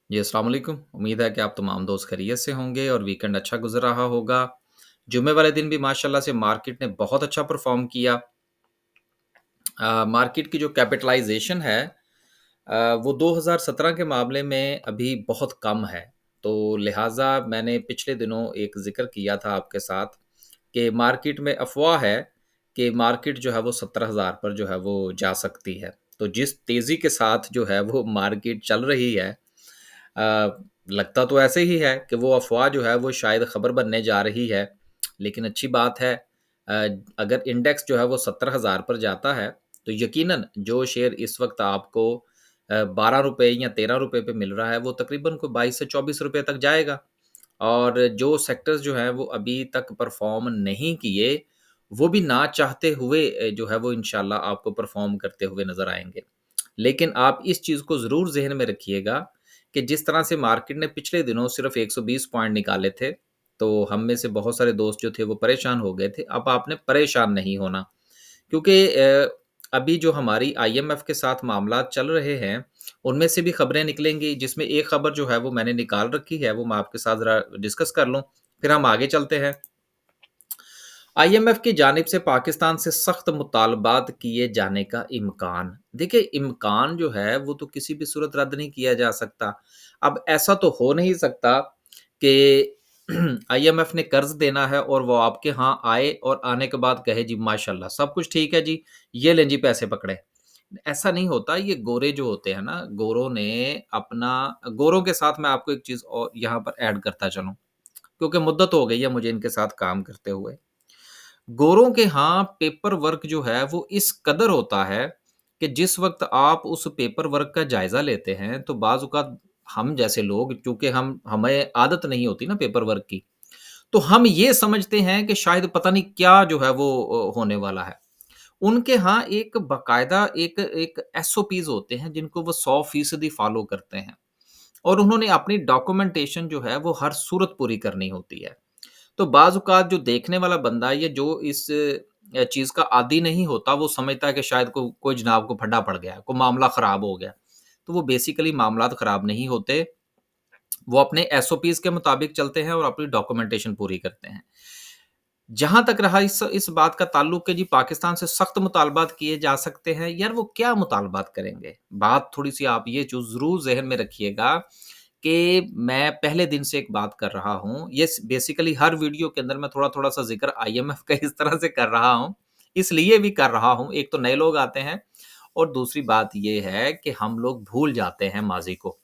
जी, अस्सलाम वालेकुम। उम्मीद है कि आप तमाम दोस्त खैरियत से होंगे और वीकेंड अच्छा गुज़र रहा होगा। जुम्मे वाले दिन भी माशाल्लाह से मार्केट ने बहुत अच्छा परफ़ॉर्म किया। मार्केट की जो कैपिटलाइज़ेशन है वो 2017 के मामले में अभी बहुत कम है। तो लिहाज़ा मैंने पिछले दिनों एक ज़िक्र किया था आपके साथ कि मार्केट में अफ़वाह है कि मार्केट जो है वो 17,000 पर जो है वो जा सकती है। तो जिस तेज़ी के साथ जो है वो मार्केट चल रही है, लगता तो ऐसे ही है कि वो अफ़वाह जो है वो शायद ख़बर बनने जा रही है। लेकिन अच्छी बात है, अ, अगर इंडेक्स जो है वो 17,000 पर जाता है, तो यकीनन जो शेयर इस वक़्त आपको ₹12 या ₹13 पे मिल रहा है, वो तकरीबन कोई 22 से ₹24 तक जाएगा। और जो सेक्टर्स जो हैं वो अभी तक परफ़ॉर्म नहीं किए, वो भी ना चाहते हुए जो है वो इंशाल्लाह आपको परफ़ॉर्म करते हुए नज़र आएँगे। लेकिन आप इस चीज़ को ज़रूर ज़हन में रखिएगा कि जिस तरह से मार्केट ने पिछले दिनों सिर्फ़ 120 पॉइंट निकाले थे, तो हम में से बहुत सारे दोस्त जो थे वो परेशान हो गए थे। अब आपने परेशान नहीं होना, क्योंकि अभी जो हमारी आईएमएफ के साथ मामलात चल रहे हैं, उनमें से भी खबरें निकलेंगी, जिसमें एक खबर जो है वो मैंने निकाल रखी है, वो मैं आपके साथ ज़रा डिस्कस कर लूँ, फिर हम आगे चलते हैं। आईएमएफ की जानिब से पाकिस्तान से सख्त मुतालबात किए जाने का इम्कान। देखिए, इम्कान जो है वो तो किसी भी सूरत रद्द नहीं किया जा सकता। अब ऐसा तो हो नहीं सकता कि आईएमएफ ने कर्ज़ देना है और वो आपके यहाँ आए और आने के बाद कहे जी माशाल्लाह सब कुछ ठीक है जी, ये लें जी पैसे पकड़े। ऐसा नहीं होता। ये गोरे जो होते हैं ना, गोरों ने अपना गोरों के साथ मैं आपको एक चीज़ और यहाँ पर ऐड करता चलूँ, क्योंकि मुद्दत हो गई है मुझे इनके साथ काम करते हुए। गोरों के यहाँ पेपर वर्क जो है वो इस कदर होता है कि जिस वक़्त आप उस पेपर वर्क का जायज़ा लेते हैं, तो बाज़ औक़ात हम जैसे लोग, चूँकि हमें आदत नहीं होती ना पेपर वर्क की, तो हम ये समझते हैं कि शायद पता नहीं क्या जो है वो होने वाला है। उनके यहाँ एक बाकायदा एक एक एसओपीज़ होते हैं जिनको वो 100% फ़ॉलो करते हैं, और उन्होंने अपनी डॉक्यूमेंटेशन जो है वो हर सूरत पूरी करनी होती है। तो बाज़ औक़ात जो देखने वाला बंदा है, या जो इस चीज़ का आदी नहीं होता, वो समझता है कि शायद कोई जनाब को फड्डा पड़ गया है, कोई मामला ख़राब हो गया। तो वो बेसिकली मामलात ख़राब नहीं होते, वो अपने एसओपीज़ के मुताबिक चलते हैं और अपनी डॉक्यूमेंटेशन पूरी करते हैं। जहाँ तक रहा इस बात का ताल्लुक कि जी पाकिस्तान से सख्त मुतालबात किए जा सकते हैं, यार वो क्या मुतालबात करेंगे? बात थोड़ी-सी आप ये जो ज़रूर ज़हन में रखिएगा कि मैं पहले दिन से एक बात कर रहा हूँ। ये स बेसिकली हर वीडियो के अंदर मैं थोड़ा-थोड़ा सा ज़िक्र आईएमएफ का इस तरह से कर रहा हूँ, इसलिए भी कर रहा हूँ। एक तो नए लोग आते हैं, और दूसरी बात ये है कि हम लोग भूल जाते हैं माज़ी को।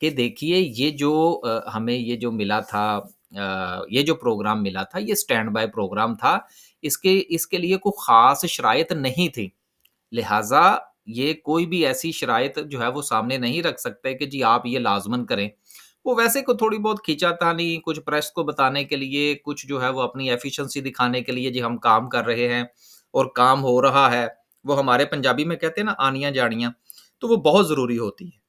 कि देखिए, ये जो हमें ये जो मिला था, ये जो प्रोग्राम मिला था, ये स्टैंड बाय प्रोग्राम था। इसके इसके लिए कोई ख़ास शराइत नहीं थी। लिहाज़ा ये कोई भी ऐसी शराइत जो है वो सामने नहीं रख सकते कि जी आप ये लाज़मन करें। वो वैसे को थोड़ी बहुत खींचातानी, कुछ प्रेस को बताने के लिए, कुछ जो है वो अपनी एफिशिएंसी दिखाने के लिए, जी हम काम कर रहे हैं और काम हो रहा है। वो हमारे पंजाबी में कहते हैं ना आनियाँ-जानियाँ, तो वो बहुत ज़रूरी होती है।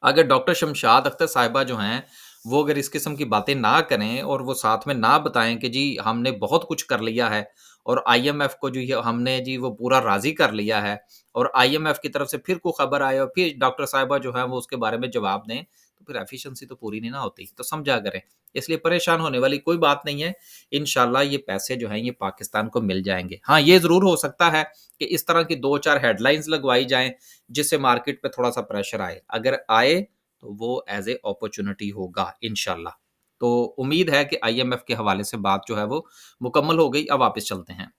अगर डॉक्टर शमशाद अख्तर साहिबा जो हैं, वो अगर इस किस्म की बातें ना करें और वो साथ में ना बताएँ कि जी हमने बहुत कुछ कर लिया है, और आईएमएफ को जो ये हमने जी वो पूरा राज़ी कर लिया है, और आईएमएफ की तरफ से फिर कोई खबर आए और फिर डॉक्टर साहिबा जो हैं वो उसके बारे में जवाब दें, तो फिर एफिशिएंसी तो पूरी नहीं ना होती। तो समझा करें। इसलिए परेशान होने वाली कोई बात नहीं है। इंशाल्लाह ये पैसे जो हैं ये पाकिस्तान को मिल जाएँगे। हाँ, ये ज़रूर हो सकता है कि इस तरह की 2-4 हेडलाइन्स लगवाई जाएँ जिससे मार्केट पे थोड़ा-सा प्रेशर आए। अगर आए तो वो एज़ ए अपॉर्च्युनिटी होगा इंशाल्लाह। तो उम्मीद है कि आईएमएफ के हवाले से बात जो है वो मुकम्मल हो गई। अब वापस चलते हैं।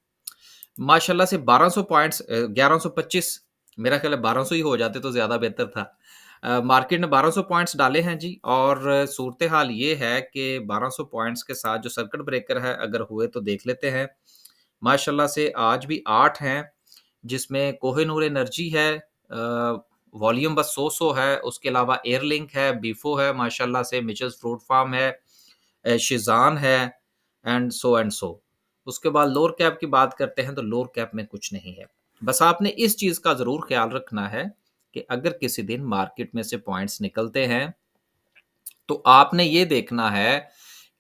माशाल्लाह से 1200 पॉइंट्स, 1125, मेरा ख़्याल है 1200 ही हो जाते तो ज़्यादा बेहतर था। मार्केट ने 1200 पॉइंट्स डाले हैं जी, और सूरत-ए-हाल ये है कि 1200 पॉइंट्स के साथ जो सर्किट ब्रेकर है अगर हुए तो देख लेते हैं। माशाल्लाह से आज भी 8 हैं, जिसमें कोहिनूर एनर्जी है, वॉल्यूम बस 100-100 है, उसके अलावा एयरलिंक है, बीफो है माशाल्लाह से, मिचेस फ्रूट फार्म है, शिज़ान है, एंड सो। उसके बाद लोअर कैप की बात करते हैं तो लोअर कैप में कुछ नहीं है। बस आपने इस चीज़ का ज़रूर ख़्याल रखना है कि अगर किसी दिन मार्केट में से पॉइंट्स निकलते हैं, तो आपने ये देखना है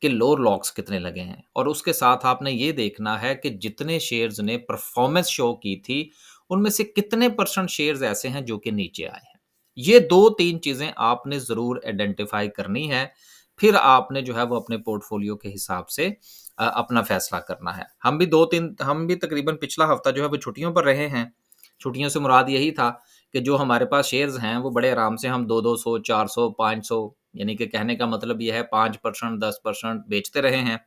कि लोअर लॉक्स कितने लगे हैं, और उसके साथ आपने ये देखना है कि जितने शेयर्स ने परफॉर्मेंस शो की थी, उनमें से कितने परसेंट शेयर्स ऐसे हैं जो कि नीचे आए हैं। ये 2-3 चीज़ें आपने ज़रूर आइडेंटिफ़ाई करनी है, फिर आपने जो है वो अपने पोर्टफ़ोलियो के हिसाब से अपना फ़ैसला करना है। हम भी तकरीबन पिछला हफ़्ता जो है वो छुट्टियों पर रहे हैं। छुट्टियों से मुराद यही था कि जो हमारे पास शेयर्स हैं वो बड़े आराम से हम 2-200, 400, 500 यानी कि कहने का मतलब ये है 5% 10% बेचते रहे हैं।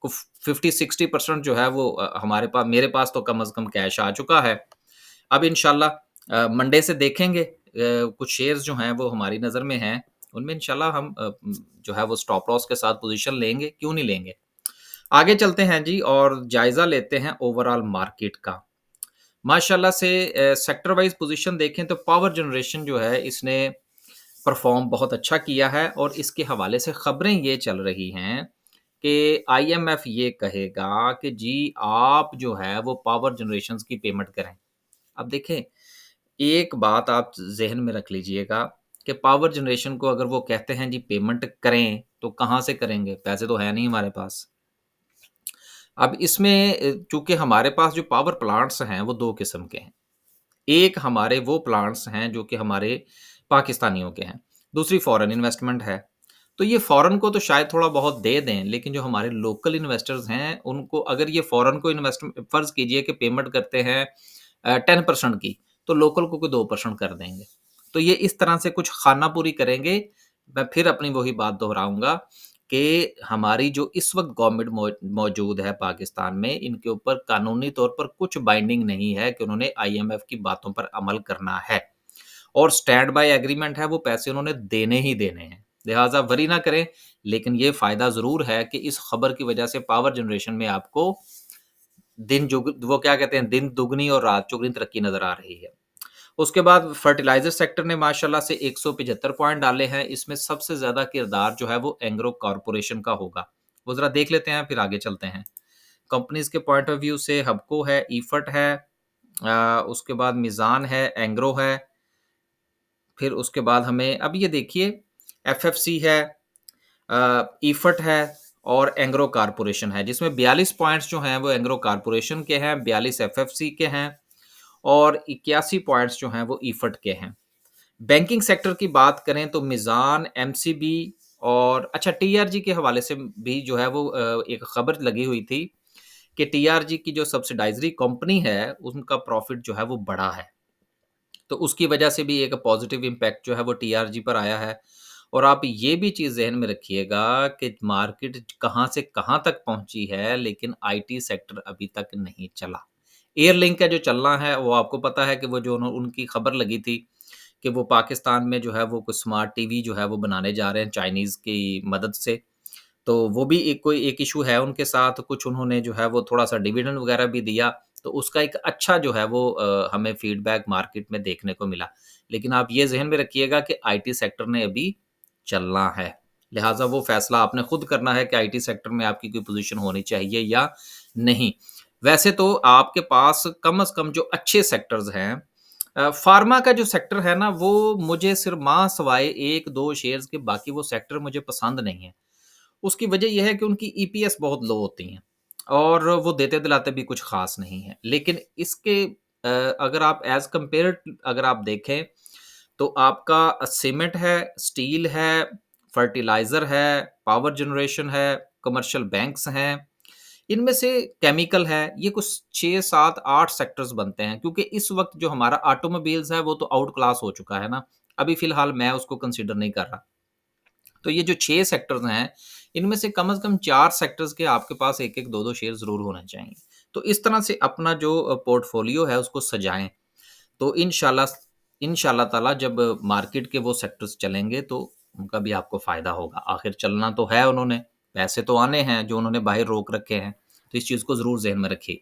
कुफ 50-60% जो है वो हमारे पास मेरे पास तो कम से कम कैश आ चुका है। अब इंशाल्लाह मंडे से देखेंगे कुछ शेयर्स जो हैं वो हमारी नज़र में हैं, उनमें इंशाल्लाह हम जो है वो स्टॉप लॉस के साथ पोज़ीशन लेंगे, क्यों नहीं लेंगे। आगे चलते हैं जी और जायज़ा लेते हैं ओवरऑल मार्केट का। माशाल्लाह से सेक्टर वाइज़ पोज़ीशन देखें तो पावर जनरेशन जो है इसने परफ़ॉर्म बहुत अच्छा किया है और इसके हवाले से खबरें ये चल रही हैं कि आईएमएफ ये कहेगा कि जी आप जो है वो पावर जनरेशंस की पेमेंट करें। अब देखें, एक बात आप ज़हन में रख लीजिएगा कि पावर जनरेशन को अगर वो कहते हैं जी पेमेंट करें, तो कहाँ से करेंगे? पैसे तो है नहीं हमारे पास। अब इसमें चूँकि हमारे पास जो पावर प्लांट्स हैं, वो 2 किस्म के हैं। एक हमारे वो प्लांट्स हैं जो कि हमारे पाकिस्तानियों के हैं, दूसरी फॉरेन इन्वेस्टमेंट है। तो ये फॉरेन को तो शायद थोड़ा बहुत दे दें, लेकिन जो हमारे लोकल इन्वेस्टर्स हैं, उनको अगर ये फॉरेन को फ़र्ज़ कीजिए कि पेमेंट करते हैं 10% की, तो लोकल को कोई 2% कर देंगे। तो ये इस तरह से कुछ खानापुरी करेंगे। मैं फिर अपनी वही बात दोहराऊँगा कि हमारी जो इस वक़्त गवर्नमेंट मौजूद है पाकिस्तान में, इनके ऊपर कानूनी तौर पर कुछ बाइंडिंग नहीं है कि उन्होंने आईएमएफ की बातों पर अमल करना है और स्टैंड बाय एग्रीमेंट है, वो पैसे उन्होंने देने ही देने हैं। लिहाज़ा वरी ना करें, लेकिन ये फ़ायदा ज़रूर है कि इस खबर की वजह से पावर जनरेशन में आपको वो क्या कहते हैं, दिन दुगनी और रात चौगुनी तरक्की नज़र आ रही है। उसके बाद फर्टिलाइज़र सेक्टर ने माशाल्लाह से 175 पॉइंट डाले हैं। इसमें सबसे ज़्यादा किरदार जो है वो एंग्रो कॉर्पोरेशन का होगा। वो ज़रा देख लेते हैं, फिर आगे चलते हैं। कंपनीज़ के पॉइंट ऑफ व्यू से हबको है, इफट है, उसके बाद मिज़ान है, एंग्रो है, फिर उसके बाद हमें अब ये देखिए एफएफसी है, इफट है और एंग्रो कॉर्पोरेशन है, जिसमें 42 पॉइंट्स जो हैं वो एंग्रो कॉर्पोरेशन के हैं, 42 एफएफसी के हैं और 81 पॉइंट्स जो हैं वो इफट के हैं। बैंकिंग सेक्टर की बात करें तो मिज़ान, एमसीबी और अच्छा टीआरजी के हवाले से भी जो है वो एक खबर लगी हुई थी कि टीआरजी की जो सब्सिडाइज़री कंपनी है, उनका प्रॉफ़िट जो है वो बढ़ा है। तो उसकी वजह से भी एक पॉज़िटिव इम्पैक्ट जो है वो टीआरजी पर आया है। और आप ये भी चीज़ ज़हन में रखिएगा कि मार्केट कहाँ से कहाँ तक पहुँची है, लेकिन आईटी सेक्टर अभी तक नहीं चला। एयरलिंक का जो चलना है, वो आपको पता है कि वो जो उनकी खबर लगी थी कि वो पाकिस्तान में जो है वो कुछ स्मार्ट टीवी जो है वो बनाने जा रहे हैं चाइनीज़ की मदद से। तो वो भी एक इश्यू है उनके साथ, कुछ उन्होंने जो है वो थोड़ा-सा डिविडेंड वगैरह भी दिया, तो उसका एक अच्छा जो है वो हमें फीडबैक मार्केट में देखने को मिला। लेकिन आप ये ज़हन में रखिएगा कि आईटी सेक्टर ने अभी चलना है, लिहाज़ा वो फ़ैसला आपने खुद करना है कि आईटी सेक्टर में आपकी कोई पोज़ीशन होनी चाहिए या नहीं। वैसे तो आपके पास कम से कम जो अच्छे सेक्टर्स हैं फ़ार्मा का जो सेक्टर है ना, वो मुझे सिर्फ़ माँ सवाए 1-2 शेयर्स के बाकी वो सेक्टर मुझे पसंद नहीं है। उसकी वजह ये है कि उनकी ईपीएस बहुत लो होती हैं और वो देते-दिलाते भी कुछ ख़ास नहीं है। लेकिन इसके अगर आप एज़ कम्पेयर्ड अगर आप देखें, तो आपका सीमेंट है, स्टील है, फर्टिलाइज़र है, पावर जनरेशन है, कमर्शियल बैंक्स हैं, इनमें से केमिकल है, ये कुछ 6, 7, 8 सेक्टर्स बनते हैं क्योंकि इस वक़्त जो हमारा ऑटोमोबाइल्स है, वो तो आउट क्लास हो चुका है ना, अभी फ़िलहाल मैं उसको कंसीडर नहीं कर रहा। तो ये जो 6 सेक्टर्स हैं, इनमें से कम 4 सेक्टर्स के आपके पास 1-1, 2-2 शेयर ज़रूर होने चाहिए। तो इस तरह से अपना जो पोर्टफ़ोलियो है उसको सजाएँ। तो इंशाल्लाह ताला जब मार्केट के वो सेक्टर्स चलेंगे तो उनका भी आपको फ़ायदा होगा। आखिर चलना तो है उन्होंने, पैसे तो आने हैं जो उन्होंने बाहर रोक रखे हैं। तो इस चीज़ को ज़रूर ज़हन में रखिए।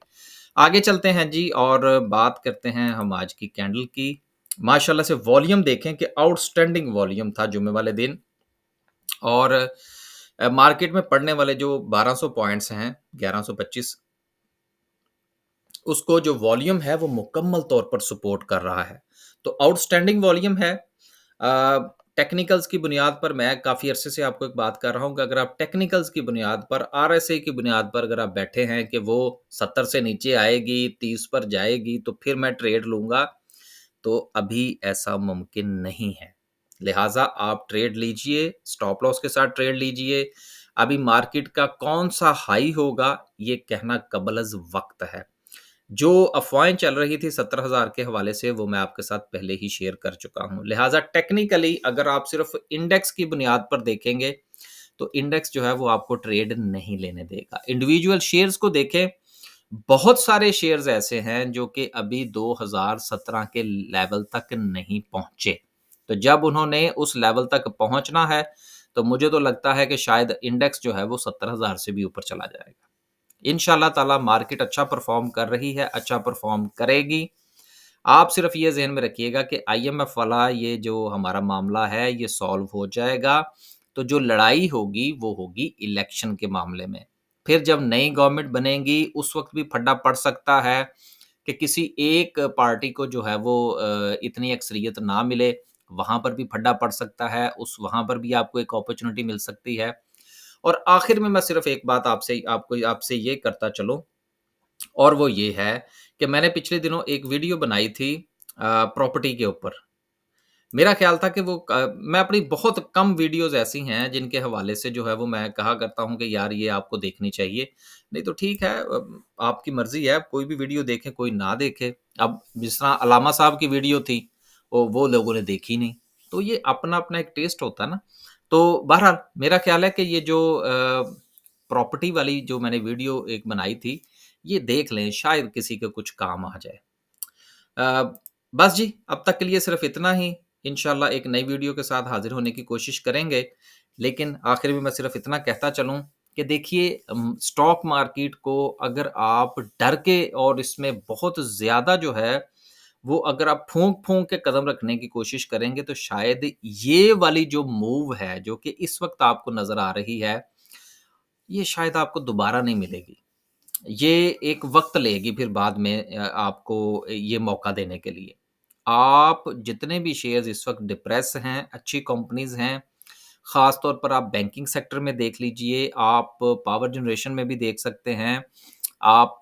आगे चलते हैं जी और बात करते हैं हम आज की कैंडल की। माशाल्लाह से वॉल्यूम देखें कि आउटस्टैंडिंग वॉल्यूम था जुम्मे वाले दिन। और मार्केट में पड़ने वाले जो 1200 पॉइंट्स हैं, 1125 उसको जो वॉल्यूम है वो मुकम्मल तौर पर सपोर्ट कर रहा है। तो आउटस्टैंडिंग वॉल्यूम है। टेक्निकल्स की बुनियाद पर मैं काफ़ी अरसे से आपको एक बात कर रहा हूँ कि अगर आप टेक्निकल्स की बुनियाद पर, आरएसआई की बुनियाद पर अगर आप बैठे हैं कि वो 70 से नीचे आएगी, 30 पर जाएगी, तो फिर मैं ट्रेड लूँगा। तो अभी ऐसा मुमकिन नहीं है। लिहाज़ा आप ट्रेड लीजिए, स्टॉप लॉस के साथ ट्रेड लीजिए। अभी मार्केट का कौन-सा हाई होगा, ये कहना कबल वक़्त है। जो अफ़वाहें चल रही थी 17,000 के हवाले से, वो मैं आपके साथ पहले ही शेयर कर चुका हूँ। लिहाज़ा टेक्निकली अगर आप सिर्फ़ इंडेक्स की बुनियाद पर देखेंगे, तो इंडेक्स जो है वो आपको ट्रेड नहीं लेने देगा। इंडिविजुअल शेयर्स को देखें, बहुत सारे शेयर्स ऐसे हैं जो कि अभी 2017 के लेवल तक नहीं पहुँचे। तो जब उन्होंने उस लेवल तक पहुँचना है, तो मुझे तो लगता है कि शायद इंडेक्स जो है वो 70,000 से भी ऊपर चला जाएगा। इंशाल्लाह ताला मार्केट अच्छा परफ़ॉर्म कर रही है, अच्छा परफ़ॉर्म करेगी। आप सिर्फ़ ये ज़हन में रखिएगा कि आईएमएफ वाला ये जो हमारा मामला है, ये सॉल्व हो जाएगा। तो जो लड़ाई होगी, वो होगी इलेक्शन के मामले में। फिर जब नई गवर्नमेंट बनेगी, उस वक़्त भी फड्डा पड़ सकता है कि किसी एक पार्टी को जो है वो इतनी अक्सरियत ना मिले, वहाँ पर भी फड्डा पड़ सकता है, उस वहाँ पर भी आपको एक अपॉर्च्युनिटी मिल सकती है। और आखिर में मैं सिर्फ़ एक बात आपसे ये करता चलूँ और वो ये है कि मैंने पिछले दिनों एक वीडियो बनाई थी प्रॉपर्टी के ऊपर। मेरा ख़्याल था कि मैं अपनी बहुत कम वीडियोज़ ऐसी हैं जिनके हवाले से जो है वो मैं कहा करता हूँ कि यार ये आपको देखनी चाहिए। नहीं तो ठीक है आपकी मर्ज़ी है, कोई भी वीडियो देखे, कोई ना देखे। अब जिस तरह अलामा साहब की वीडियो थी, वो लोगों ने देखी नहीं। तो ये अपना-अपना एक टेस्ट होता है ना। तो बहरहाल मेरा ख़्याल है कि ये जो प्रॉपर्टी वाली जो मैंने वीडियो एक बनाई थी, ये देख लें, शायद किसी के कुछ काम आ जाए। अ, बस जी, अब तक के लिए सिर्फ़ इतना ही। इंशाल्लाह एक नई वीडियो के साथ हाज़िर होने की कोशिश करेंगे। लेकिन आखिर में मैं सिर्फ़ इतना कहता चलूँ कि देखिए स्टॉक मार्केट को अगर आप डर के और इसमें बहुत ज़्यादा जो है, वो अगर आप फूँक-फूँक के कदम रखने की कोशिश करेंगे, तो शायद ये वाली जो मूव है, जो कि इस वक़्त आपको नज़र आ रही है, ये शायद आपको दोबारा नहीं मिलेगी। ये एक वक़्त लेगी फिर बाद में आपको ये मौका देने के लिए। आप जितने भी शेयर्स इस वक़्त डिप्रेस हैं, अच्छी कंपनीज़ हैं, ख़ास तौर पर आप बैंकिंग सेक्टर में देख लीजिए, आप पावर जनरेशन में भी देख सकते हैं, आप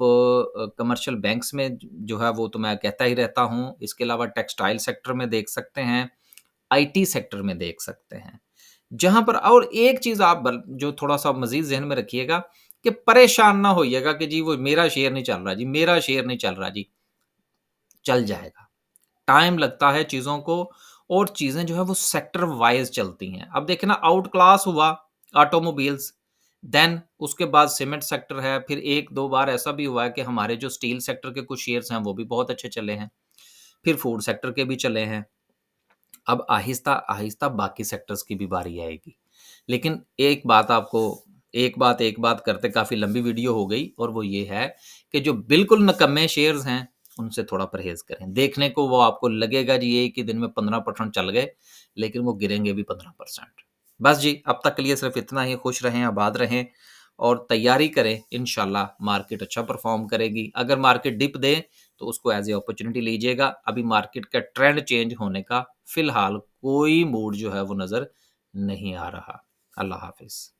कमर्शियल बैंक्स में जो है वो तो मैं कहता ही रहता हूँ, इसके अलावा टेक्सटाइल सेक्टर में देख सकते हैं, आईटी सेक्टर में देख सकते हैं। जहाँ पर और एक चीज़ आप बल जो थोड़ा-सा मज़ीद ज़हन में रखिएगा कि परेशान ना होइएगा कि जी वो मेरा शेयर नहीं चल रहा जी, मेरा शेयर नहीं चल रहा जी, चल जाएगा। टाइम लगता है चीज़ों को और चीज़ें जो है वो सेक्टर वाइज़ चलती हैं। अब देखिए ना आउट क्लास हुआ ऑटोमोबाइल्स, देन उसके बाद सीमेंट सेक्टर है, फिर 1-2 बार ऐसा भी हुआ है कि हमारे जो स्टील सेक्टर के कुछ शेयर्स हैं वो भी बहुत अच्छे चले हैं। फिर फूड सेक्टर के भी चले हैं। अब आहिस्ता-आहिस्ता बाकी सेक्टर्स की भी बारी आएगी। लेकिन एक बात करते काफ़ी लंबी वीडियो हो गई और वो ये है कि जो बिल्कुल निकम्मे शेयर्स हैं, उनसे थोड़ा परहेज़ करें। देखने को वो आपको लगेगा जी एक ही दिन में 15% चल गए, लेकिन वो गिरेंगे भी 15%। बस जी, अब तक के लिए सिर्फ़ इतना ही। खुश रहें, आबाद रहें और तैयारी करें, इंशाल्लाह मार्केट अच्छा परफ़ॉर्म करेगी। अगर मार्केट डिप दे, तो उसको एज़ ए अपॉर्च्युनिटी लीजिएगा। अभी मार्केट का ट्रेंड चेंज होने का फ़िलहाल कोई मूड जो है वो नज़र नहीं आ रहा। अल्लाह हाफ़िज़।